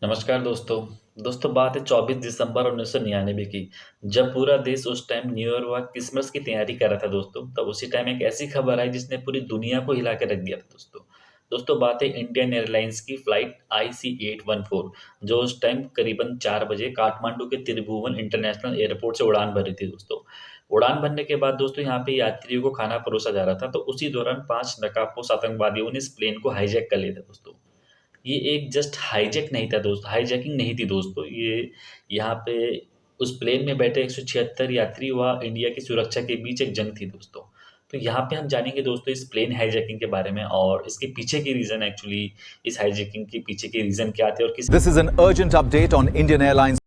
नमस्कार दोस्तों। बात है 24 दिसंबर 1999 की। जब पूरा देश उस टाइम न्यू ईयर व क्रिसमस की तैयारी कर रहा था दोस्तों, तब उसी टाइम एक ऐसी खबर आई जिसने पूरी दुनिया को हिला के रख दिया था दोस्तों। बात है इंडियन एयरलाइंस की फ्लाइट IC814, जो उस टाइम करीबन 4 बजे काठमांडू के त्रिभुवन इंटरनेशनल एयरपोर्ट से उड़ान भरी थी दोस्तों। उड़ान भरने के बाद दोस्तों यहाँ पे यात्रियों को खाना परोसा जा रहा था, तो उसी दौरान 5 नकाबपोश आतंकवादियों ने इस प्लेन को हाईजैक कर लिया था दोस्तों। ये एक जस्ट हाईजैक नहीं था दोस्तों, हाईजैकिंग नहीं थी दोस्तों, ये यहाँ पे उस प्लेन में बैठे 176 यात्री व इंडिया की सुरक्षा के बीच एक जंग थी दोस्तों। तो यहाँ पे हम जानेंगे दोस्तों इस प्लेन हाईजैकिंग के बारे में और इसके पीछे की रीज़न एक्चुअली, इस हाईजैकिंग के पीछे के रीज़न क्या थे और किस। This is an urgent update on Indian Airlines.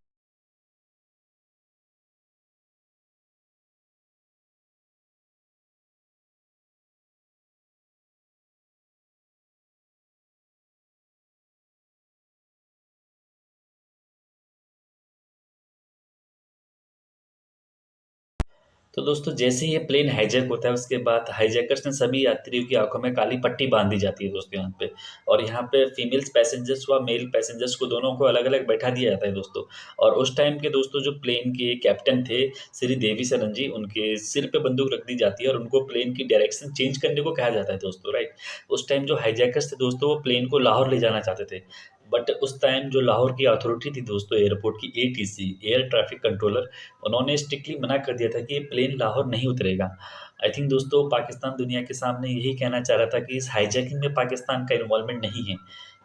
तो दोस्तों जैसे ही ये प्लेन हाईजैक होता है उसके बाद हाईजैकर्स ने सभी यात्रियों की आंखों में काली पट्टी बांध दी जाती है दोस्तों यहाँ पे। और यहाँ पे फीमेल्स पैसेंजर्स व मेल पैसेंजर्स को दोनों को अलग अलग बैठा दिया जाता है दोस्तों। और उस टाइम के दोस्तों जो प्लेन के कैप्टन थे श्री देवी सरन जी, उनके सिर पे बंदूक रख दी जाती है और उनको प्लेन की डायरेक्शन चेंज करने को कहा जाता है दोस्तों, राइट। उस टाइम जो हाईजैकर्स थे दोस्तों वो प्लेन को लाहौर ले जाना चाहते थे। बट उस टाइम जो लाहौर की अथॉरिटी थी दोस्तों, एयरपोर्ट की ATC, एयर ट्रैफिक कंट्रोलर, उन्होंने स्ट्रिक्टली मना कर दिया था कि ये प्लेन लाहौर नहीं उतरेगा। आई थिंक दोस्तों पाकिस्तान दुनिया के सामने यही कहना चाह रहा था कि इस हाईजैकिंग में पाकिस्तान का इन्वॉल्वमेंट नहीं है,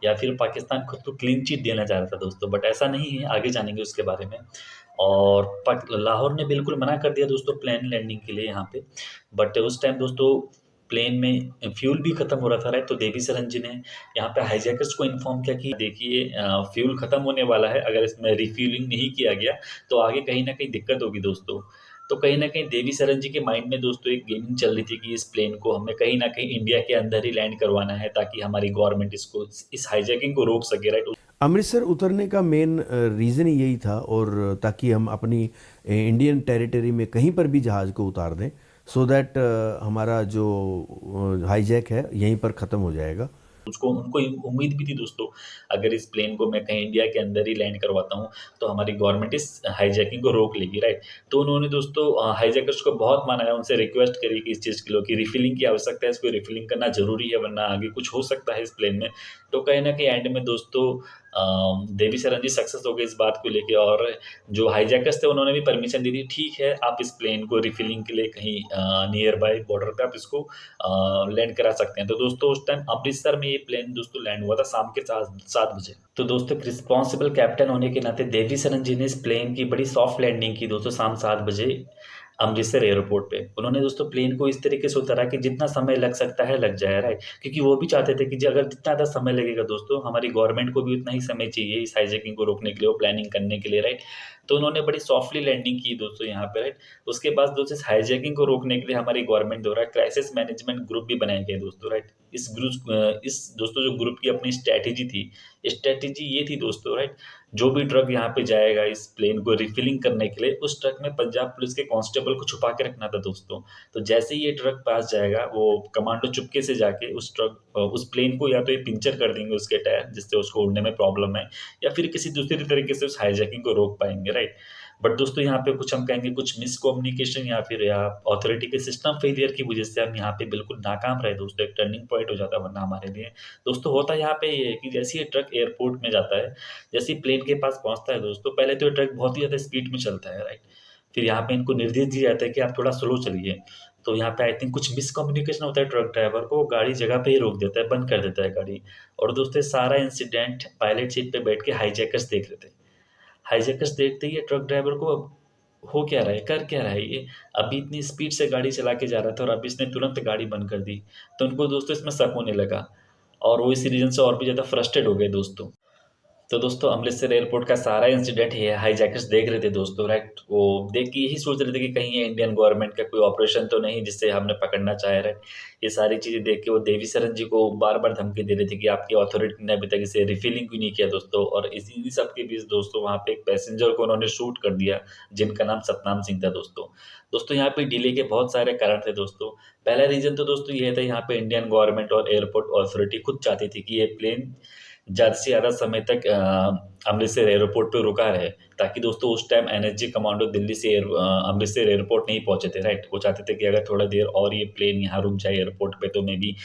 या फिर पाकिस्तान खुद को क्लीन चिट देना चाह रहा था दोस्तों, बट ऐसा नहीं है, आगे जानेंगे उसके बारे में। और लाहौर ने बिल्कुल मना कर दिया दोस्तों प्लेन लैंडिंग के लिए यहाँ पे। बट उस टाइम दोस्तों प्लेन में फ्यूल भी खत्म हो रहा था, राइट। तो देवी सरन जी ने यहाँ पे हाईजैकर्स को इन्फॉर्म किया कि देखिए फ्यूल खत्म होने वाला है, अगर इसमें रिफ्यूलिंग नहीं किया गया तो आगे कहीं न कहीं दिक्कत होगी दोस्तों। तो कहीं न कहीं देवी सरन जी के माइंड में दोस्तों एक गेमिंग चल रही थी कि इस प्लेन को हमें कहीं न कहीं इंडिया के अंदर ही लैंड करवाना है, ताकि हमारी गवर्नमेंट इसको इस हाईजैकिंग को रोक सके, राइट। अमृतसर उतरने का मेन रीज़न ही यही था, और ताकि हम अपनी इंडियन टेरिटरी में कहीं पर भी जहाज़ को उतार दें, सो दैट हमारा जो हाईजैक है यहीं पर ख़त्म हो जाएगा। उसको उनको उम्मीद भी थी दोस्तों, अगर इस प्लेन को मैं कहीं इंडिया के अंदर ही लैंड करवाता हूँ, तो हमारी गवर्नमेंट इस हाईजैकिंग को रोक लेगी, राइट। तो उन्होंने दोस्तों हाईजैकर्स को बहुत मनाया, उनसे रिक्वेस्ट करी कि इस चीज़ के लिए कि रिफिलिंग की आवश्यकता है, इसको रिफिलिंग करना ज़रूरी है, वरना आगे कुछ हो सकता है इस प्लेन में। तो कहीं न कहीं एंड में दोस्तों देवी सरन जी सक्सेस हो गए इस बात को लेके, और जो हाईजैकर्स थे उन्होंने भी परमिशन दे दी, ठीक है आप इस प्लेन को रिफिलिंग के लिए कहीं नियर बाय बॉर्डर पे आप इसको लैंड करा सकते हैं। तो दोस्तों उस टाइम अमृतसर में ये प्लेन दोस्तों लैंड हुआ था शाम के 7 बजे। तो दोस्तों एक रिस्पॉन्सिबल कैप्टन होने के नाते देवी सरन जी ने इस प्लेन की बड़ी सॉफ्ट लैंडिंग की दोस्तों शाम 7 बजे अमृतसर एयरपोर्ट पे। उन्होंने दोस्तों प्लेन को इस तरीके से उतारा कि जितना समय लग सकता है लग जाए, राइट। क्योंकि वो भी चाहते थे कि अगर जितना ज़्यादा समय लगेगा दोस्तों, हमारी गवर्नमेंट को भी उतना ही समय चाहिए इस हाईजैकिंग को रोकने के लिए, वो प्लानिंग करने के लिए, राइट। तो उन्होंने बड़ी सॉफ्टली लैंडिंग की दोस्तों यहाँ पे, राइट। उसके बाद दोस्तों इस हाईजैकिंग को रोकने के लिए हमारी गवर्नमेंट द्वारा क्राइसिस मैनेजमेंट ग्रुप भी बनाए गए दोस्तों, राइट। इस दोस्तों जो ग्रुप की अपनी स्ट्रैटेजी थी, स्ट्रैटेजी ये थी दोस्तों, राइट, जो भी ट्रक यहाँ पे जाएगा इस प्लेन को रिफिलिंग करने के लिए, उस ट्रक में पंजाब पुलिस के कांस्टेबल को छुपा के रखना था दोस्तों। तो जैसे ही ये ट्रक पास जाएगा, वो कमांडो चुपके से जाके उस प्लेन को या तो ये पंक्चर कर देंगे उसके टायर, जिससे उसको उड़ने में प्रॉब्लम है, या फिर किसी दूसरी तरीके से उस हाईजैकिंग को रोक पाएँगे, राइट। बट दोस्तों यहाँ पे कुछ हम कहेंगे कुछ मिसकम्युनिकेशन या अथॉरिटी के सिस्टम फेलियर की वजह से हम यहाँ पे बिल्कुल नाकाम रहे दोस्तों, एक टर्निंग पॉइंट हो जाता वरना हमारे लिए। दोस्तों होता यहाँ पे ये है कि जैसे ही ये ट्रक एयरपोर्ट में जाता है, जैसे ही प्लेन के पास पहुँचता है दोस्तों, पहले तो ये ट्रक बहुत ही ज़्यादा स्पीड में चलता है, राइट। फिर यहाँ पे इनको निर्देश दिया जाता है कि आप थोड़ा स्लो चलिए। तो यहाँ पे आई थिंक कुछ मिसकम्युनिकेशन होता है ट्रक ड्राइवर को, वो गाड़ी जगह पे ही रोक देता है, बंद कर देता है गाड़ी। और दोस्तों ये सारा इंसिडेंट पायलट सीट पे बैठ के हाईजैकर्स देख रहे थे। हाईजैकर्स देखते ही ये ट्रक ड्राइवर को अब हो क्या रहा है, कर क्या रहा है ये? अभी इतनी स्पीड से गाड़ी चला के जा रहा था और अभी इसने तुरंत गाड़ी बंद कर दी। तो उनको दोस्तों इसमें शक होने लगा, और वो इसी रीज़न से और भी ज़्यादा फ्रस्ट्रेट हो गए दोस्तों। तो दोस्तों अमृतसर एयरपोर्ट का सारा इंसिडेंट ये हाईजैकर्स देख रहे थे दोस्तों, राइट। वो देख के यही सोच रहे थे कि कहीं ये इंडियन गवर्नमेंट का कोई ऑपरेशन तो नहीं जिससे हमें पकड़ना चाहे, राइट। ये सारी चीज़ें देख के वो देवी सरन जी को बार-बार धमकी दे रहे थे कि आपकी अथॉरिटी ने अभी तक इसे रिफिलिंग क्यों नहीं किया दोस्तों। और इसी सब के बीच दोस्तों वहाँ पे एक पैसेंजर को उन्होंने शूट कर दिया, जिनका नाम सतनाम सिंह था दोस्तों। दोस्तों यहाँ पे डिले के बहुत सारे कारण थे दोस्तों। पहला रीज़न तो दोस्तों ये था, यहाँ पे इंडियन गवर्नमेंट और एयरपोर्ट अथॉरिटी खुद चाहती थी कि ये प्लेन ज़्यादा से ज़्यादा समय तक अमृतसर एयरपोर्ट पे रुका रहे, ताकि दोस्तों उस टाइम एनएसजी कमांडो दिल्ली से अमृतसर एयरपोर्ट नहीं पहुँचे थे, राइट? वो चाहते थे कि अगर थोड़ा देर और ये प्लेन यहाँ रुक जाए एयरपोर्ट पे, तो मे बी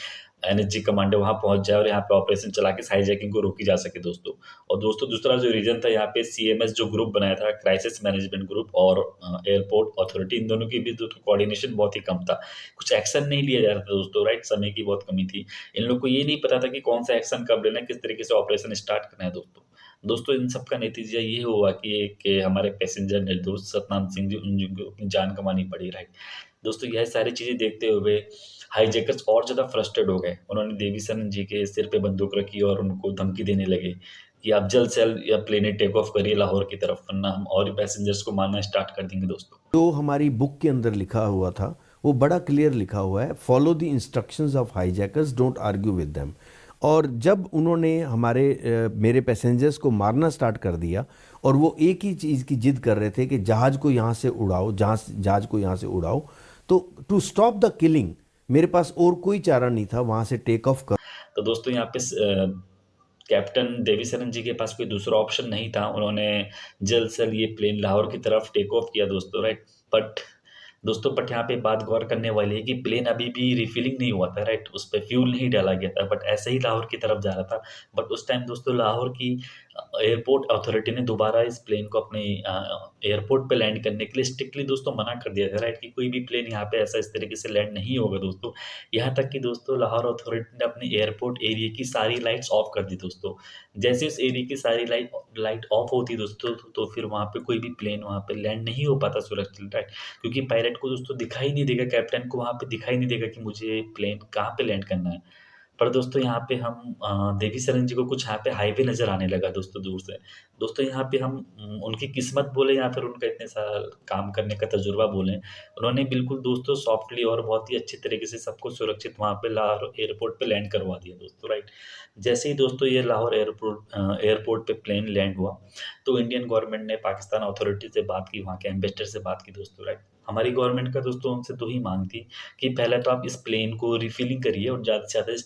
एनएसजी कमांडो वहाँ पहुँच जाए और यहाँ पे ऑपरेशन चला के इस हाईजैकिंग को रोकी जा सके दोस्तों। और दोस्तों दूसरा जो रीज़न था यहाँ पे, सीएमएस जो ग्रुप बनाया था, क्राइसिस मैनेजमेंट ग्रुप, और एयरपोर्ट अथॉरिटी, इन दोनों के बीच दोस्तों कोऑर्डिनेशन बहुत ही कम था। कुछ एक्शन नहीं लिया जा रहा था दोस्तों, राइट? समय की बहुत कमी थी। इन लोग को ये नहीं पता था कि कौन सा एक्शन कब लेना है, किस तरीके से ऑपरेशन स्टार्ट करना है दोस्तों। दोस्तों इन सब का नतीजा ये हुआ कि हमारे पैसेंजर निर्दोष सतनाम सिंह जी, जिनको अपनी जान गंवानी पड़ी, राइट? दोस्तों यह सारी चीज़ें देखते हुए हाईजैकर्स और ज़्यादा फ्रस्ट्रेट हो गए। उन्होंने देवीसरन जी के सिर पे बंदूक रखी और उनको धमकी देने लगे कि आप जल्द से जल्द या प्लेन टेक ऑफ करिए लाहौर की तरफ, वरना हम और भी पैसेंजर्स को मारना स्टार्ट कर देंगे दोस्तों। जो हमारी बुक के अंदर लिखा हुआ था वो बड़ा क्लियर लिखा हुआ है, follow the instructions of hijackers, don't argue with them. और जब उन्होंने मेरे पैसेंजर्स को मारना स्टार्ट कर दिया, और वो एक ही चीज़ की जिद कर रहे थे कि जहाज़ को यहाँ से उड़ाओ, जहाज़ को यहाँ से उड़ाओ, तो टू स्टॉप द किलिंग मेरे पास और कोई चारा नहीं था वहाँ से टेक ऑफ कर। तो दोस्तों यहाँ पे कैप्टन देवीसरन जी के पास कोई दूसरा ऑप्शन नहीं था। उन्होंने जल्द से जल्द ये प्लेन लाहौर की तरफ टेक ऑफ किया दोस्तों, राइट? बट यहाँ पे बात गौर करने वाली है कि प्लेन अभी भी रिफिलिंग नहीं हुआ था, राइट? उस पे फ्यूल नहीं डाला गया था, बट ऐसे ही लाहौर की तरफ जा रहा था। बट उस टाइम दोस्तों लाहौर की एयरपोर्ट अथॉरिटी ने दोबारा इस प्लेन को अपने एयरपोर्ट पे लैंड करने के लिए स्ट्रिक्टली दोस्तों मना कर दिया था, राइट? कि कोई भी प्लेन यहाँ पे ऐसा इस तरीके से लैंड नहीं होगा दोस्तों। यहाँ तक कि दोस्तों लाहौर अथॉरिटी ने अपने एयरपोर्ट एरिया की सारी लाइट्स ऑफ कर दी दोस्तों। जैसे उस एरिया की सारी लाइट ऑफ होती दोस्तों, तो फिर वहाँ पे कोई भी प्लेन वहाँ पे लैंड नहीं हो पाता सुरक्षित, राइट? क्योंकि पायलट को दोस्तों दिखाई नहीं देगा, कैप्टन को वहाँ पे दिखाई नहीं देगा कि मुझे प्लेन कहाँ पे लैंड करना है। पर दोस्तों यहाँ पे हम देवीसरन जी को कुछ यहाँ पे हाईवे नज़र आने लगा दोस्तों दूर से। दोस्तों यहाँ पे हम उनकी किस्मत बोलें या फिर उनका इतने साल काम करने का तजुर्बा बोलें, उन्होंने बिल्कुल दोस्तों सॉफ्टली और बहुत ही अच्छे तरीके से सबको सुरक्षित वहाँ पे लाहौर एयरपोर्ट पे लैंड करवा दिया दोस्तों, राइट? जैसे ही दोस्तों ये लाहौर एयरपोर्ट पे प्लेन लैंड हुआ, तो इंडियन गवर्नमेंट ने पाकिस्तान अथॉरिटी से बात की, वहाँ के एम्बेसडर से बात की दोस्तों, राइट? हमारी गवर्नमेंट का दोस्तों उनसे 2 ही माँग थी कि पहले तो आप इस प्लेन को रिफिलिंग करिए और ज़्यादा से ज़्यादा इस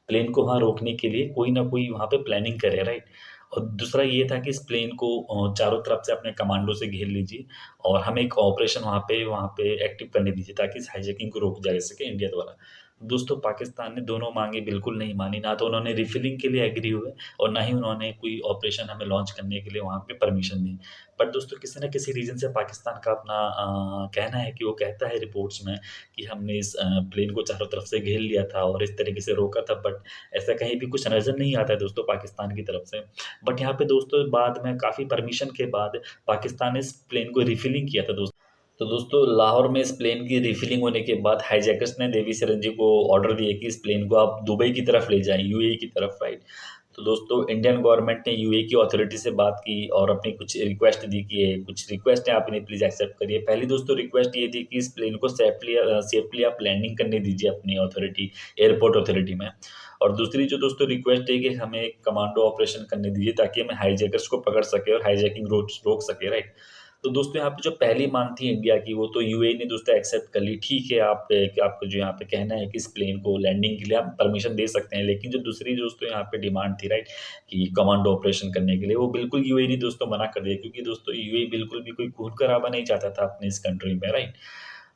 प्लेन को वहाँ रोकने के लिए कोई ना कोई वहाँ पे प्लानिंग करे, राइट? और दूसरा ये था कि इस प्लेन को चारों तरफ से अपने कमांडो से घेर लीजिए और हमें एक ऑपरेशन वहाँ पे एक्टिव करने दीजिए, ताकि इस हाईजैकिंग को रोक जा सके इंडिया द्वारा। दोस्तों पाकिस्तान ने दोनों माँगे बिल्कुल नहीं मानी, ना तो उन्होंने रिफिलिंग के लिए एग्री हुए और ना ही उन्होंने कोई ऑपरेशन हमें लॉन्च करने के लिए वहाँ पे परमिशन दी। बट दोस्तों किसी न किसी रीज़न से पाकिस्तान का अपना कहना है कि वो कहता है रिपोर्ट्स में कि हमने इस प्लेन को चारों तरफ से घेर लिया था और इस तरीके से रोका था, बट ऐसा कहीं भी कुछ नज़र नहीं आता है दोस्तों पाकिस्तान की तरफ से। बट यहाँ पे दोस्तों बाद में काफ़ी परमिशन के बाद पाकिस्तान ने इस प्लेन को रिफिलिंग किया था दोस्तों। तो दोस्तों लाहौर में इस प्लेन की रिफिलिंग होने के बाद हाईजैकर्स ने देवीसरन जी को ऑर्डर दिए कि इस प्लेन को आप दुबई की तरफ ले जाएँ, यूएई की तरफ, राइट? तो दोस्तों इंडियन गवर्नमेंट ने यूएई की अथॉरिटी से बात की और अपनी कुछ रिक्वेस्ट दी कि ये कुछ रिक्वेस्ट है, आप इन्हें प्लीज़ एक्सेप्ट करिए। पहली दोस्तों रिक्वेस्ट ये थी कि इस प्लेन को सेफली आप लैंडिंग करने दीजिए अपनी एयरपोर्ट अथॉरिटी में। और दूसरी जो दोस्तों रिक्वेस्ट है कि हमें एक कमांडो ऑपरेशन करने दीजिए, ताकि हम हाईजैकर्स को पकड़ सकें और हाईजैकिंग रोक सकें, राइट? तो दोस्तों यहाँ पे जो पहली माँग थी इंडिया की, वो तो यूएई ने दोस्तों एक्सेप्ट कर ली। ठीक है, कि आपको जो यहाँ पे कहना है कि इस प्लेन को लैंडिंग के लिए आप परमिशन दे सकते हैं। लेकिन जो दूसरी दोस्तों यहाँ पे डिमांड थी, राइट, कि कमांडो ऑपरेशन करने के लिए, वो बिल्कुल यूएई ने दोस्तों मना कर दिया, क्योंकि दोस्तों यूएई बिल्कुल भी कोई खून-खराबा नहीं चाहता था अपने इस कंट्री में, राइट?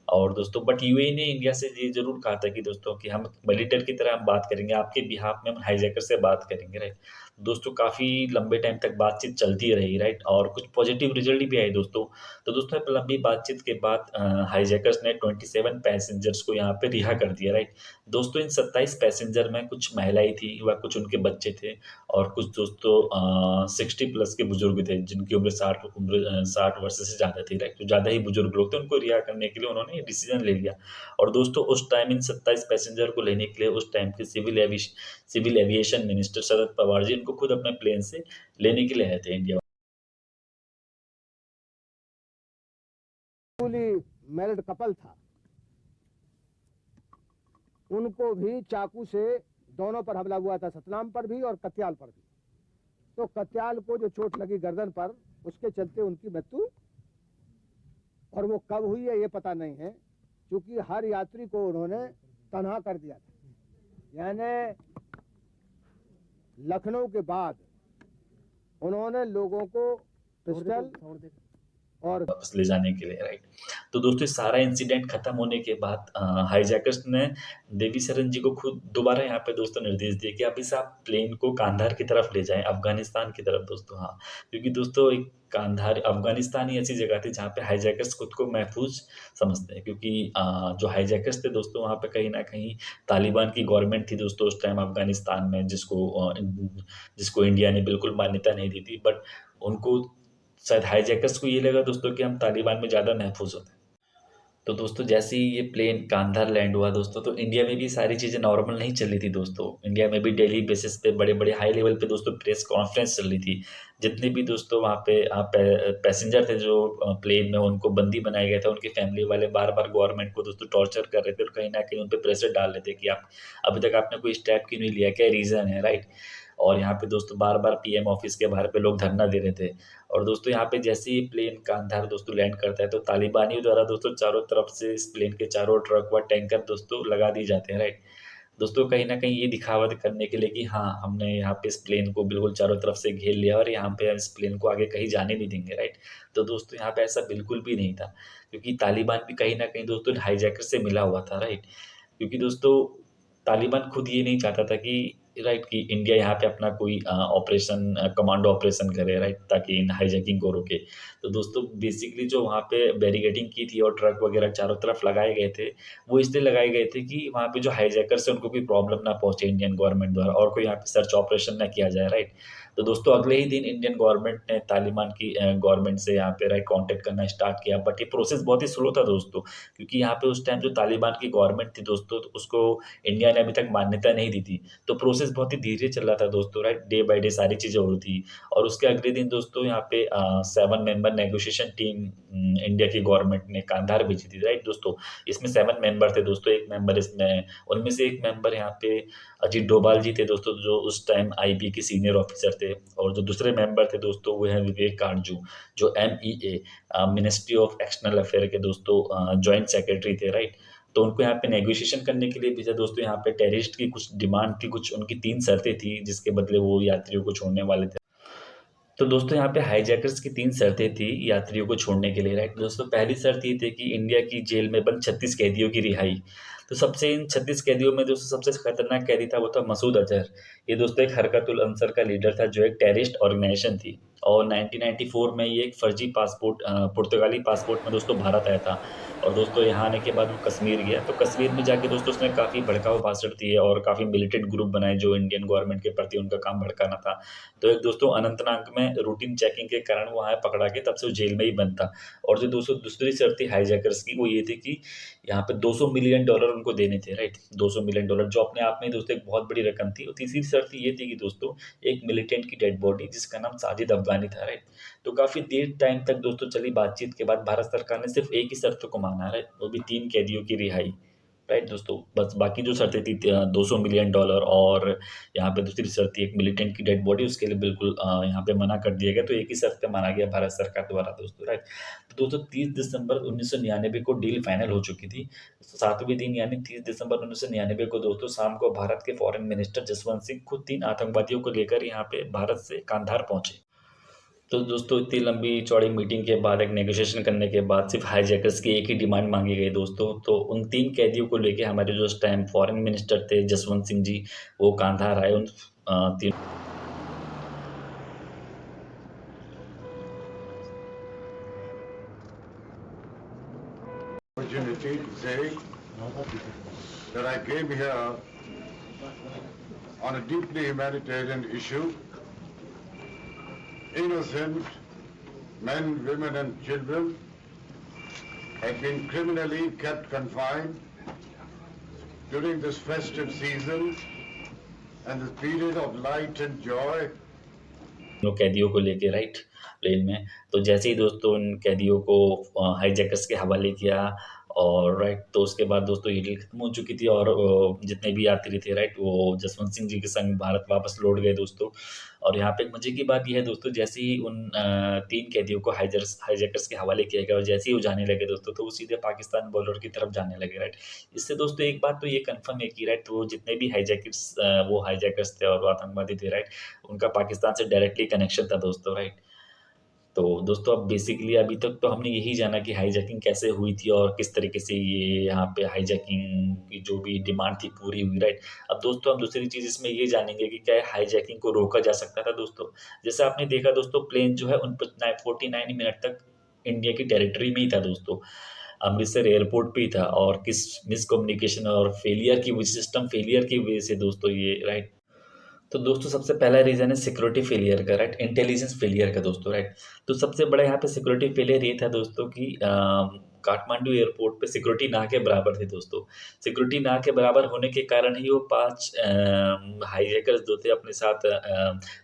और दोस्तों बट यूएई ने इंडिया से ये ज़रूर कहा था कि दोस्तों कि हम मिलिटर की तरह हम बात करेंगे, आपके बिहाफ में हम हाईजैकर से बात करेंगे, राइट? दोस्तों काफ़ी लंबे टाइम तक बातचीत चलती रही, राइट? और कुछ पॉजिटिव रिजल्ट भी आए दोस्तों। तो दोस्तों लंबी बातचीत के बाद हाईजैकर्स ने 27 पैसेंजर्स को यहाँ पे रिहा कर दिया, राइट? दोस्तों इन 27 पैसेंजर में कुछ महिलाएँ थी व कुछ उनके बच्चे थे और कुछ दोस्तों 60 प्लस के बुजुर्ग थे, जिनकी उम्र 60 वर्ष से ज़्यादा थी, राइट? तो ज़्यादा ही बुजुर्ग लोग थे, उनको रिहा करने के लिए उन्होंने डिसीजन ले लिया। और दोस्तों उस टाइम इन 27 पैसेंजर को लेने के लिए उस टाइम के civil aviation minister Sharad Pawar ji इनको खुद अपने प्लेन से लेने के लिए आए थे इंडिया। मैरिड कपल था, उनको भी चाकू से दोनों पर हमला हुआ था, सतनाम पर भी और कत्याल पर भी। तो कत्याल को जो चोट लगी गर्दन पर, उसके चलते उनकी मृत्यु, और वो कब हुई है ये पता नहीं है, क्योंकि हर यात्री को उन्होंने तनहा कर दिया था। यानी लखनऊ के बाद उन्होंने लोगों को पिस्टल और वापस ले जाने के लिए, राइट। तो दोस्तों ये सारा इंसिडेंट खत्म होने के बाद हाईजैकर्स ने देवी सरन जी को खुद दोबारा यहाँ पे दोस्तों निर्देश दिए कि अब इस आप प्लेन को कांधार की तरफ ले जाएं, अफगानिस्तान की तरफ दोस्तों। हाँ, क्योंकि दोस्तों एक कांधार अफगानिस्तान ही ऐसी जगह थी जहाँ पे हाईजैकर्स खुद को महफूज समझते हैं, क्योंकि जो हाईजैकर्स थे दोस्तों वहाँ पे कहीं ना कहीं तालिबान की गवर्नमेंट थी दोस्तों उस टाइम अफगानिस्तान में, जिसको इंडिया ने बिल्कुल मान्यता नहीं दी थी। बट उनको शायद हाईजैकर्स को ये लगा दोस्तों कि हम तालिबान में ज़्यादा महफूज होते हैं। तो दोस्तों जैसे ही ये प्लेन कांधार लैंड हुआ दोस्तों, तो इंडिया में भी सारी चीज़ें नॉर्मल नहीं चल रही थी दोस्तों। इंडिया में भी डेली बेसिस पे बड़े बड़े हाई लेवल पे दोस्तों प्रेस कॉन्फ्रेंस चल रही थी। जितने भी दोस्तों वहाँ पे पैसेंजर थे जो प्लेन में, उनको बंदी बनाया गया था, उनकी फैमिली वाले बार बार गवर्नमेंट को दोस्तों टॉर्चर कर रहे थे और कहीं ना कहीं उन पर प्रेशर डाल रहे थे कि आप अभी तक आपने कोई स्टेप क्यों नहीं लिया, क्या रीज़न है, राइट। और यहाँ पे दोस्तों बार बार पीएम ऑफिस के बाहर पे लोग धरना दे रहे थे। और दोस्तों यहाँ पे जैसे ही प्लेन कांधार दोस्तों लैंड करता है, तो तालिबानियों द्वारा दोस्तों चारों तरफ से इस प्लेन के चारों ट्रक व टैंकर दोस्तों लगा दिए जाते हैं, राइट। दोस्तों कहीं न कहीं ये दिखावा करने के लिए कि हाँ, हमने यहाँ पे इस प्लेन को बिल्कुल चारों तरफ से घेर लिया और यहाँ पे इस प्लेन को आगे कहीं जाने नहीं देंगे, राइट। तो दोस्तों यहाँ पे ऐसा बिल्कुल भी नहीं था, क्योंकि तालिबान भी कहीं न कहीं दोस्तों हाईजैकर से मिला हुआ था, राइट। क्योंकि दोस्तों तालिबान खुद ये नहीं चाहता था कि राइट कि इंडिया यहाँ पे अपना कोई ऑपरेशन कमांडो ऑपरेशन करे, राइट, ताकि इन हाईजैकिंग को रोके। तो दोस्तों बेसिकली जो वहाँ पे बैरिकेडिंग की थी और ट्रक वगैरह चारों तरफ लगाए गए थे, वो इसलिए लगाए गए थे कि वहाँ पे जो हाईजैकर्स हैं उनको कोई प्रॉब्लम ना पहुँचे इंडियन गवर्नमेंट द्वारा, और कोई यहाँ पे सर्च ऑपरेशन ना किया जाए, राइट। तो दोस्तों अगले ही दिन इंडियन गवर्नमेंट ने तालिबान की गवर्नमेंट से यहाँ पे राइट कॉन्टैक्ट करना स्टार्ट किया। बट ये प्रोसेस बहुत ही स्लो था दोस्तों, क्योंकि यहाँ पे उस टाइम जो तालिबान की गवर्नमेंट थी दोस्तों, तो उसको इंडिया ने अभी तक मान्यता नहीं दी थी। तो प्रोसेस बहुत ही धीरे चल रहा था दोस्तों, राइट। डे बाय डे सारी चीज़ें हो रही थी। और उसके अगले दिन दोस्तों यहाँ पे 7 मेंबर नेगोशिएशन टीम इंडिया की गवर्नमेंट ने कांधार भेजी थी, राइट दोस्तों। इसमें 7 मेंबर थे दोस्तों, एक मेंबर इसमें, उनमें से एक मेंबर यहाँ पे अजीत डोभाल जी थे दोस्तों, जो उस टाइम आईबी के सीनियर ऑफिसर थे। और जो दूसरे मेंबर थे दोस्तों वो हैं विवेक काटजू, जो MEA ministry of external affair के दोस्तों जॉइंट सेक्रेटरी थे, राइट। तो उनको यहाँ पे नेगोशिएशन करने के लिए भेजा दोस्तों। यहाँ पे टेररिस्ट की कुछ डिमांड थी, कुछ उनकी 3 शर्तें थी जिसके बदले वो यात्रियों को छोड़ने वाले थे। तो दोस्तों यहाँ पे हाईजैकर्स की 3 शर्तें थी यात्रियों को छोड़ने के लिए, राइट दोस्तों। पहली शर्त ये थी कि इंडिया की जेल में बंद 36 कैदियों की रिहाई। तो सबसे इन 36 कैदियों में दोस्तों सबसे खतरनाक कैदी था, वो था मसूद अजहर। ये दोस्तों एक हरकतुल अंसर का लीडर था, जो एक टेररिस्ट ऑर्गेनाइजेशन थी। और 1994 में ये एक फर्जी पासपोर्ट पुर्तगाली पासपोर्ट में दोस्तों भारत आया था। और दोस्तों यहाँ आने के बाद वो कश्मीर गया। तो कश्मीर में जाके दोस्तों उसने काफ़ी भड़काऊ भाषण दिए और काफ़ी मिलिटेंट ग्रुप बनाए, जो इंडियन गवर्नमेंट के प्रति उनका काम भड़काना था। तो एक दोस्तों अनंतनाग में रूटीन चेकिंग के कारण वो वहाँ पकड़ा गया, तब से वो जेल में ही बंद था। और जो दोस्तों दूसरी शर्त थी हाईजैकर्स की, वो ये थी कि यहाँ पे $200 मिलियन उनको देने थे, राइट। $200 मिलियन, जो अपने आप में दोस्तों एक बहुत बड़ी रकम थी। और तीसरी शर्त ये थी कि दोस्तों एक मिलिटेंट की डेड बॉडी, जिसका नाम साजिद अफगानी था, राइट। तो काफ़ी देर टाइम तक दोस्तों चली बातचीत के बाद भारत सरकार ने सिर्फ एक ही शर्त को माना, राइट, वो भी 3 कैदियों की रिहाई, राइट दोस्तों। बस बाकी जो शर्तें थी $200 मिलियन और यहाँ पे दूसरी शर्त थी एक मिलिटेंट की डेड बॉडी, उसके लिए बिल्कुल यहाँ पे मना कर दिया गया। तो एक ही शर्त पे माना गया भारत सरकार द्वारा दोस्तों, राइट। तो दोस्तों 30 दिसंबर 1999 को डील फाइनल हो चुकी थी। 7वें दिन यानी 30 दिसंबर 1999 को दोस्तों शाम को भारत के फॉरेन मिनिस्टर जसवंत सिंह खुद 3 आतंकवादियों को लेकर यहाँ पे भारत से कांधार पहुंचे। तो दोस्तों इतनी लंबी चौड़ी मीटिंग के बाद, एक नेगोशिएशन करने के बाद, सिर्फ हाईजैकर्स की एक ही डिमांड मांगी गई दोस्तों। तो उन 3 कैदियों को लेके हमारे जो उस टाइम फॉरेन मिनिस्टर थे जसवंत सिंह जी, वो कांधार आए। उन 3 opportunity to say that I came here on a deeply humanitarian issue. Innocent men, women and children have been criminally kept confined during this festive season and this period of light and joy. कैदियों को लेके, right, plane में। तो जैसे ही दोस्तों उन कैदियों को हाईजैकर्स के हवाले किया, और राइट, तो उसके बाद दोस्तों ये डील खत्म हो चुकी थी और जितने भी यात्री थे राइट, वो जसवंत सिंह जी के संग भारत वापस लौट गए दोस्तों। और यहाँ पे एक मज़े की बात ये है दोस्तों, जैसे ही उन 3 कैदियों को हाईजैकर्स के हवाले किया गया और जैसे ही वो जाने लगे दोस्तों, तो वो सीधे पाकिस्तान बॉर्डर की तरफ जाने लगे राइट। इससे दोस्तों एक बात तो ये कन्फर्म है कि राइट, वो जितने भी वो हाईजैकर्स थे और वो आतंकवादी थे राइट, उनका पाकिस्तान से डायरेक्टली कनेक्शन था दोस्तों राइट। तो दोस्तों अब बेसिकली अभी तक तो हमने यही जाना कि हाईजैकिंग कैसे हुई थी और किस तरीके से ये यहाँ पे हाईजैकिंग की जो भी डिमांड थी पूरी हुई राइट। अब दोस्तों हम दूसरी चीज़ इसमें ये जानेंगे कि क्या हाईजैकिंग को रोका जा सकता था दोस्तों। जैसे आपने देखा दोस्तों, प्लेन जो है उन 49 मिनट तक इंडिया की टेरिटरी में ही था दोस्तों, अमृतसर एयरपोर्ट पे ही था और किस मिसकम्युनिकेशन और फेलियर की वजह, सिस्टम फेलियर की वजह से दोस्तों ये राइट। तो दोस्तों सबसे पहला रीज़न है सिक्योरिटी फेलियर का राइट, इंटेलिजेंस फेलियर का दोस्तों राइट। तो सबसे बड़ा यहाँ पे सिक्योरिटी फेलियर ये था दोस्तों कि काठमांडू एयरपोर्ट पे सिक्योरिटी ना के बराबर थे दोस्तों। सिक्योरिटी ना के बराबर होने के कारण ही वो 5 हाईजैकर्स जो थे अपने साथ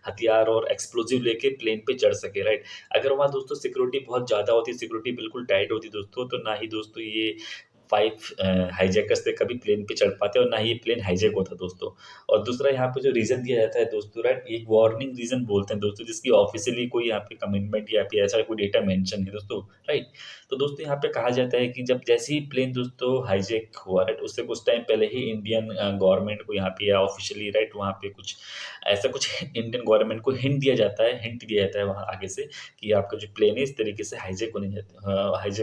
हथियार और एक्सप्लोजिव लेके प्लेन पे चढ़ सके राइट। अगर वहाँ दोस्तों सिक्योरिटी बहुत ज़्यादा होती, सिक्योरिटी बिल्कुल टाइट होती दोस्तों, तो ना ही दोस्तों ये 5 हाईजैकर्स थे कभी प्लेन पे चढ़ पाते और ना ही ये प्लेन हाईजैक होता दोस्तों। और दूसरा यहाँ पे जो रीज़न दिया जाता है दोस्तों राइट, एक वार्निंग रीज़न बोलते हैं दोस्तों, जिसकी ऑफिशियली कोई यहाँ पे कमिटमेंट या फिर ऐसा कोई डेटा मेंशन है दोस्तों राइट। तो दोस्तों यहाँ पे कहा जाता है कि जब जैसे ही प्लेन दोस्तों हाईजैक हुआ राइट, उससे कुछ टाइम पहले ही इंडियन गवर्नमेंट को यहाँ पे या ऑफिशियली राइट, वहाँ पे कुछ ऐसा कुछ इंडियन गवर्नमेंट को हिंट दिया जाता है, हिंट दिया जाता है वहाँ आगे से कि आपका जो प्लेन है इस तरीके से हाईजैक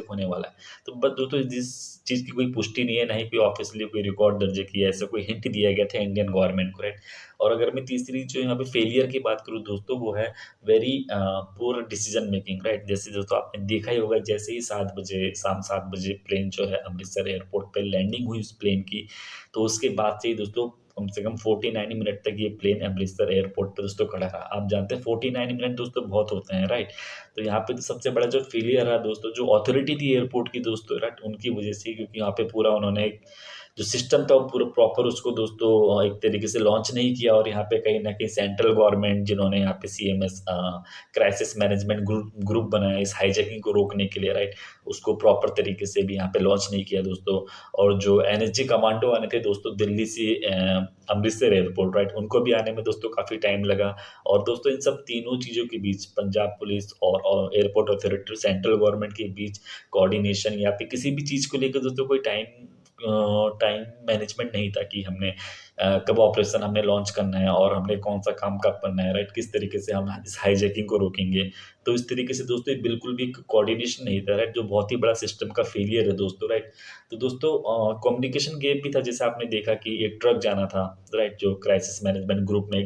होने वाला है। तो बस दोस्तों जिस चीज़ की कोई पुष्टि नहीं है, ना ही कोई ऑफिशियली कोई रिकॉर्ड दर्ज किया है, ऐसा कोई हिंट दिया गया था इंडियन गवर्नमेंट को राइट। और अगर मैं तीसरी जो यहाँ पे फेलियर की बात करूँ दोस्तों, वो है very poor decision making right. जैसे दोस्तों आपने देखा ही होगा, जैसे ही 7 बजे, शाम 7 बजे प्लेन जो है अमृतसर एयरपोर्ट पे लैंडिंग हुई उस प्लेन की, तो उसके बाद से ही दोस्तों कम से कम 49 मिनट तक ये प्लेन अमृतसर एयरपोर्ट पे दोस्तों खड़ा रहा। आप जानते हैं 49 मिनट दोस्तों बहुत होते हैं राइट। तो यहाँ पे तो सबसे बड़ा जो फेलियर रहा दोस्तों, जो अथॉरिटी थी एयरपोर्ट की दोस्तों राइट, उनकी वजह से, क्योंकि यहाँ पे पूरा उन्होंने एक जो सिस्टम था वो पूरा प्रॉपर उसको दोस्तों एक तरीके से लॉन्च नहीं किया। और यहाँ पे कहीं न कहीं सेंट्रल गवर्नमेंट जिन्होंने यहाँ पे सीएमएस क्राइसिस मैनेजमेंट ग्रुप बनाया इस हाईजैकिंग को रोकने के लिए राइट, उसको प्रॉपर तरीके से भी यहाँ पे लॉन्च नहीं किया दोस्तों। और जो एनएसजी कमांडो आने थे दोस्तों दिल्ली से अमृतसर एयरपोर्ट राइट, उनको भी आने में दोस्तों काफ़ी टाइम लगा। और दोस्तों इन सब तीनों चीज़ों के बीच पंजाब पुलिस और एयरपोर्ट अथॉरिटी सेंट्रल गवर्नमेंट के बीच कोऑर्डिनेशन या फिर किसी भी चीज़ को लेकर दोस्तों कोई टाइम मैनेजमेंट नहीं था कि हमने कब ऑपरेशन हमने लॉन्च करना है और हमने कौन सा काम कब करना है राइट, किस तरीके से हम इस हाईजैकिंग को रोकेंगे। तो इस तरीके से दोस्तों ये बिल्कुल भी कोऑर्डिनेशन नहीं था राइट, जो बहुत ही बड़ा सिस्टम का फेलियर है दोस्तों राइट। तो दोस्तों कम्युनिकेशन गैप भी था, जैसे आपने देखा कि एक ट्रक जाना था राइट, जो क्राइसिस मैनेजमेंट ग्रुप में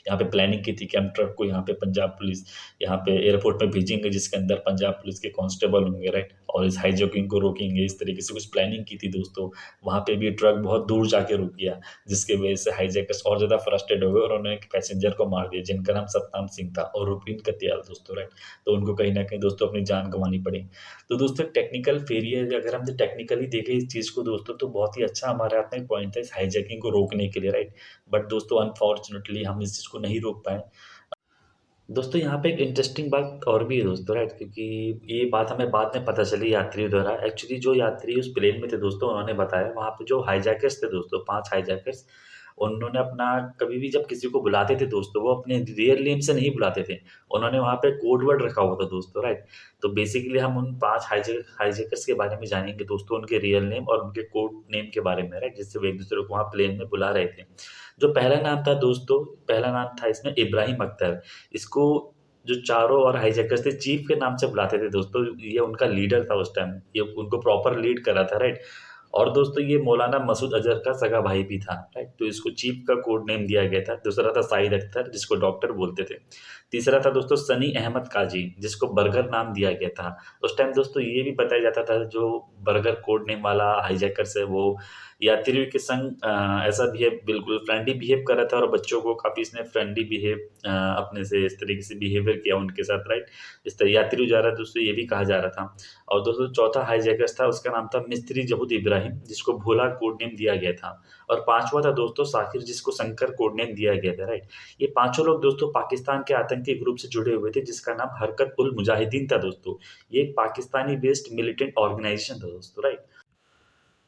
यहाँ पे प्लानिंग की थी कि हम ट्रक को यहाँ पे पंजाब पुलिस यहाँ पे एयरपोर्ट पे भेजेंगे, जिसके अंदर पंजाब पुलिस के कांस्टेबल होंगे राइट, और इस हाईजैकिंग को रोकेंगे। इस तरीके से कुछ प्लानिंग की थी दोस्तों। वहाँ पे भी ट्रक बहुत दूर जाके रुक गया, जिसकी वजह से हाईजैकर्स और ज़्यादा फ्रस्ट्रेट हो गए और उन्होंने एक पैसेंजर को मार दिया जिनका नाम सतनाम सिंह था और रुपीन कत्याल दोस्तों राइट। तो उनको कहीं न कहीं दोस्तों अपनी जान गँवानी पड़ी। तो दोस्तों टेक्निकल फेलियर अगर हम टेक्निकली देखें इस चीज़ को दोस्तों, तो बहुत ही अच्छा हमारे हाथ में एक पॉइंट है इस हाईजैकिंग को रोकने के लिए राइट। बट दोस्तों अनफॉर्चुनेटली हम इस चीज़ को नहीं रोक पाए। दोस्तों यहाँ पे एक इंटरेस्टिंग बात और भी है दोस्तों राइट, क्योंकि ये बात हमें बाद में पता चली यात्रियों द्वारा। एक्चुअली जो यात्री उस प्लेन में थे दोस्तों, उन्होंने बताया वहाँ पे जो हाईजैकर्स थे दोस्तों, 5 हाईजैकर्स, उन्होंने अपना कभी भी जब किसी को बुलाते थे दोस्तों, वो अपने रियल नेम से नहीं बुलाते थे। उन्होंने वहाँ पे कोड वर्ड रखा हुआ था दोस्तों राइट। तो बेसिकली हम उन 5 हाईजैकर्स के बारे में जानेंगे दोस्तों, उनके रियल नेम और उनके कोड नेम के बारे में राइट, जिससे वो एक-दूसरे को वहाँ प्लेन में बुला रहे थे। जो पहला नाम था दोस्तों, पहला नाम था इसमें इब्राहिम अख्तर। इसको जो चारों और हाईजैकर्स थे चीफ के नाम से बुलाते थे दोस्तों। ये उनका लीडर था उस टाइम, ये उनको प्रॉपर लीड कर रहा था राइट। और दोस्तों ये मौलाना मसूद अजहर का सगा भाई भी था राइट, तो इसको चीफ का कोड नेम दिया गया था। दूसरा था साहिद अख्तर, जिसको डॉक्टर बोलते थे। तीसरा था दोस्तों सनी अहमद काजी, जिसको बर्गर नाम दिया गया था। उस टाइम दोस्तों ये भी बताया जाता था जो बर्गर कोड नेम वाला हाईजैकर्स है वो यात्रियों के संग ऐसा बिहेव, बिल्कुल फ्रेंडली बिहेव कर रहा था और बच्चों को काफ़ी इसने फ्रेंडली बिहेव अपने से इस तरीके से बिहेवियर किया उनके साथ राइट। इस तरह यात्रियों जा रहा था दोस्तों, ये भी कहा जा रहा था। और दोस्तों चौथा हाईजैकर्स था, उसका नाम था मिस्त्री जहूद इब्राहिम, जिसको भोला कोड नेम दिया गया था। और पांचवा था दोस्तों साकिर, जिसको शंकर कोड नेम दिया गया था राइट। ये पांचों लोग दोस्तों पाकिस्तान के आतंकी ग्रुप से जुड़े हुए थे, जिसका नाम हरकत उल मुजाहिदीन था दोस्तों। ये एक पाकिस्तानी बेस्ड मिलिटेंट ऑर्गेनाइजेशन था दोस्तों राइट।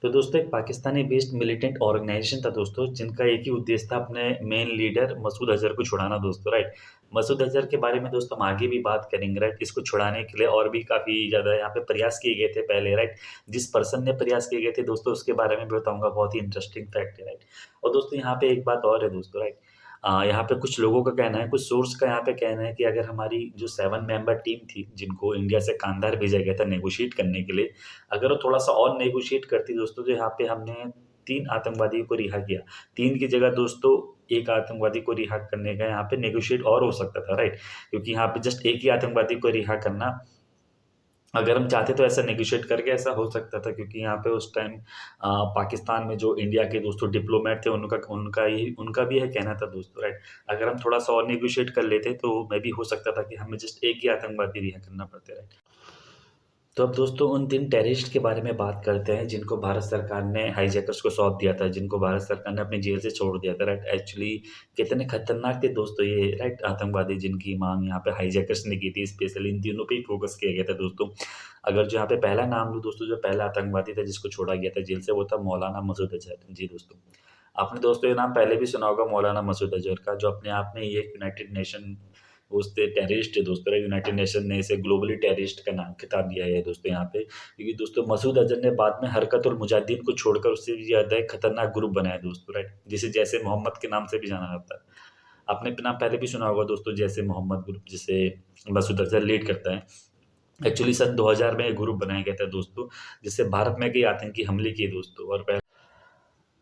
तो दोस्तों एक पाकिस्तानी बेस्ड मिलिटेंट ऑर्गेनाइजेशन था दोस्तों, जिनका एक ही उद्देश्य था अपने मेन लीडर मसूद अज़हर को छुड़ाना दोस्तों, राइट। मसूद अज़हर के बारे में दोस्तों हम आगे भी बात करेंगे, राइट। इसको छुड़ाने के लिए और भी काफ़ी ज़्यादा यहाँ पे प्रयास किए गए थे पहले, राइट। जिस पर्सन ने प्रयास किए गए थे दोस्तों उसके बारे में भी बताऊँगा, बहुत ही इंटरेस्टिंग फैक्ट है, राइट। और दोस्तों यहाँ पे एक बात और है दोस्तों, राइट। यहाँ पे कुछ लोगों का कहना है, कुछ सोर्स का यहाँ पे कहना है कि अगर हमारी जो 7 मेंबर टीम थी, जिनको इंडिया से कांधार भेजा गया था नेगोशिएट करने के लिए, अगर वो थोड़ा-सा और नेगोशिएट करती दोस्तों, तो यहाँ पे हमने 3 आतंकवादियों को रिहा किया। 3 की जगह दोस्तों 1 आतंकवादी को रिहा करने का यहाँ पे नेगोशिएट और हो सकता था, राइट? क्योंकि यहाँ पे जस्ट 1 ही आतंकवादी को रिहा करना, अगर हम चाहते तो ऐसा नेगोशिएट करके ऐसा हो सकता था, क्योंकि यहाँ पे उस टाइम पाकिस्तान में जो इंडिया के दोस्तों डिप्लोमेट थे, उनका भी यह कहना था दोस्तों, राइट? अगर हम थोड़ा-सा और नेगोशिएट कर लेते तो मे बी हो सकता था कि हमें जस्ट 1 ही आतंकवादी रिहा करना पड़ता, राइट? तो अब दोस्तों उन 3 टेररिस्ट के बारे में बात करते हैं, जिनको भारत सरकार ने हाईजैकर्स को सौंप दिया था, जिनको भारत सरकार ने अपनी जेल से छोड़ दिया था, राइट। एक्चुअली कितने खतरनाक थे दोस्तों ये, राइट, आतंकवादी जिनकी माँग यहाँ पे हाईजैकर्स ने की थी, स्पेशली इन तीनों पे ही फोकस किया गया था दोस्तों। अगर जो यहाँ पे पहला नाम लूँ दोस्तों, जो पहला आतंकवादी था जिसको छोड़ा गया था जेल से, वो था मौलाना मसूद अज़हर। जी दोस्तों। आपने दोस्तों ये नाम पहले भी सुना होगा मौलाना मसूद अज़हर का, जो अपने आप में ही एक यूनाइटेड नेशन उससे टेररिस्ट है दोस्तों, यूनाइटेड नेशन ने इसे ग्लोबली टेररिस्ट का नाम खिताब दिया है दोस्तों यहाँ पे, क्योंकि दोस्तों मसूद अज़हर ने बाद में हरकतुल मुजाहिदीन को छोड़कर उससे भी ज़्यादा एक खतरनाक ग्रुप बनाया दोस्तों, राइट, जिसे जैसे मोहम्मद के नाम से भी जाना जाता है। आपने नाम पहले भी सुना होगा दोस्तों, जैसे मोहम्मद ग्रुप, जिसे मसूद अज़हर लीड करता है। एक्चुअली सन 2000 में एक ग्रुप बनाया गया था दोस्तों, जिससे भारत में कई आतंकी हमले किए दोस्तों, और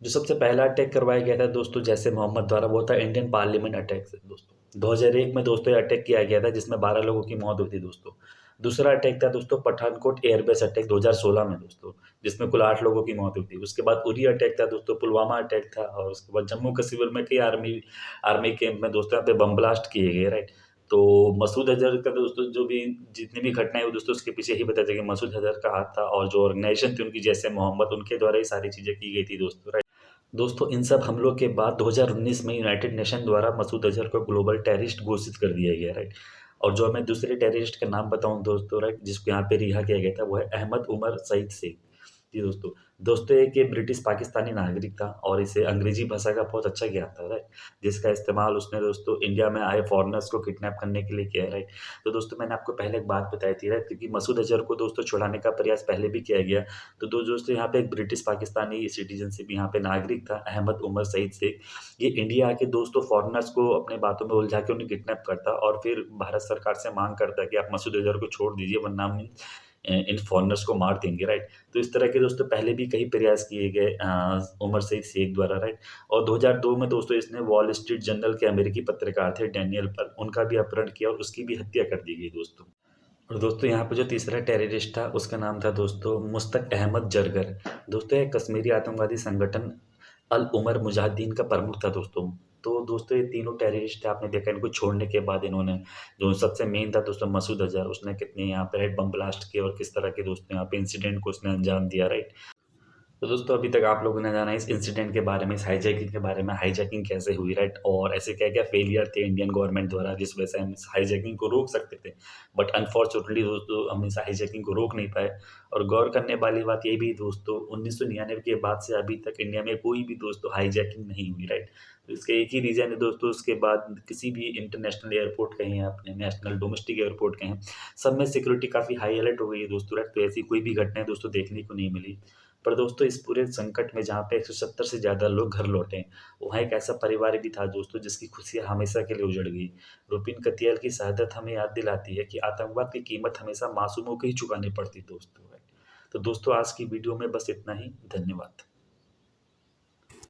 जो सबसे पहला अटैक करवाया गया था दोस्तों जैसे मोहम्मद द्वारा, वो था इंडियन पार्लियामेंट अटैक से दोस्तों। 2001 में दोस्तों ये अटैक किया गया था, जिसमें 12 लोगों की मौत हुई थी दोस्तों। दूसरा अटैक था दोस्तों पठानकोट एयरबेस अटैक 2016 में दोस्तों, जिसमें कुल 8 लोगों की मौत हुई थी। उसके बाद उरी अटैक था दोस्तों, पुलवामा अटैक था, और उसके बाद जम्मू कश्मीर में कई आर्मी आर्मी कैंप में दोस्तों यहाँ पे बम ब्लास्ट किए गए, राइट। तो मसूद अज़हर का दोस्तों जो भी जितनी भी घटनाएँ हुई दोस्तों, उसके पीछे ही बताया जाए कि मसूद अज़हर का हाथ था, और जो ऑर्गेनाइज़ेशन थी उनकी, जैसे मोहम्मद, उनके द्वारा ही सारी चीज़ें की गई थी दोस्तों, राइट। दोस्तों इन सब हमलों के बाद 2019 में यूनाइटेड नेशन द्वारा मसूद अज़हर को ग्लोबल टेररिस्ट घोषित कर दिया गया, राइट। और जो मैं दूसरे टेररिस्ट का नाम बताऊँ दोस्तों, राइट, जिसको यहाँ पे रिहा किया गया था, वो है अहमद उमर सईद शेख। जी दोस्तों। दोस्तों एक ये ब्रिटिश पाकिस्तानी नागरिक था, और इसे अंग्रेज़ी भाषा का बहुत अच्छा ज्ञान था, राइट, जिसका इस्तेमाल उसने दोस्तों इंडिया में आए फ़ॉरेनर्स को किडनैप करने के लिए किया है, राइट। तो दोस्तों मैंने आपको पहले एक बात बताई थी, राइट, क्योंकि मसूद अज़हर को दोस्तों छुड़ाने का प्रयास पहले भी किया गया। तो दोस्तों यहाँ पे एक ब्रिटिश पाकिस्तानी सिटीज़नशिप यहाँ पे नागरिक था, अहमद उमर सईद शेख। ये इंडिया आके दोस्तों फ़ॉरेनर्स को अपने बातों में उलझा के उन्हें किडनैप करता, और फिर भारत सरकार से माँग करता कि आप मसूद अज़हर को छोड़ दीजिए, वरना हम इन फ़ॉरेनर्स को मार देंगे, राइट। तो इस तरह के दोस्तों पहले भी कई प्रयास किए गए उमर सईद शेख द्वारा, राइट। और 2002 में दोस्तों इसने वॉल स्ट्रीट जर्नल के अमेरिकी पत्रकार थे डैनियल पेल, उनका भी अपहरण किया और उसकी भी हत्या कर दी गई दोस्तों। और दोस्तों यहाँ पे जो तीसरा टेररिस्ट था उसका नाम था दोस्तों मुश्ताक अहमद जरगर। दोस्तों ये कश्मीरी आतंकवादी संगठन अल उमर मुजाहिदीन का प्रमुख था दोस्तों। तो दोस्तों ये तीनों टेररिस्ट थे, आपने देखा इनको छोड़ने के बाद इन्होंने, जो सबसे मेन था दोस्तों मसूद अज़हर, उसने कितने यहाँ पे राइट बम ब्लास्ट किए और किस तरह के दोस्तों यहाँ पे इंसिडेंट को उसने अंजाम दिया, राइट। तो दोस्तों अभी तक आप लोगों ने जाना इस इंसिडेंट के बारे में, इस हाईजैकिंग के बारे में, हाईजैकिंग कैसे हुई, राइट, और ऐसे क्या-क्या फेलियर थे इंडियन गवर्नमेंट द्वारा जिस वजह से हम इस हाईजैकिंग को रोक सकते थे। बट अनफॉर्चुनेटली दोस्तों हम इस हाईजैकिंग को रोक नहीं पाए। और गौर करने वाली बात ये भी दोस्तों 1999 के बाद से अभी तक इंडिया में कोई भी दोस्तों हाईजैकिंग नहीं हुई, राइट। तो इसका एक ही रीज़न है दोस्तों, उसके बाद किसी भी इंटरनेशनल एयरपोर्ट कहें, अपने नेशनल डोमेस्टिक एयरपोर्ट कहें, सब में सिक्योरिटी काफ़ी हाई अलर्ट हो गई है दोस्तों, राइट। तो ऐसी कोई भी घटनाएँ दोस्तों देखने को नहीं मिली। पर दोस्तों इस पूरे संकट में जहाँ पे 170 से ज़्यादा लोग घर लौटे, वहाँ एक ऐसा परिवार भी था दोस्तों जिसकी खुशियाँ हमेशा के लिए उजड़ गई। रुपीन कतियाल की शहादत हमें याद दिलाती है कि आतंकवाद की कीमत हमेशा मासूमों को ही चुकानी पड़ती दोस्तों। तो दोस्तों आज की वीडियो में बस इतना ही। धन्यवाद।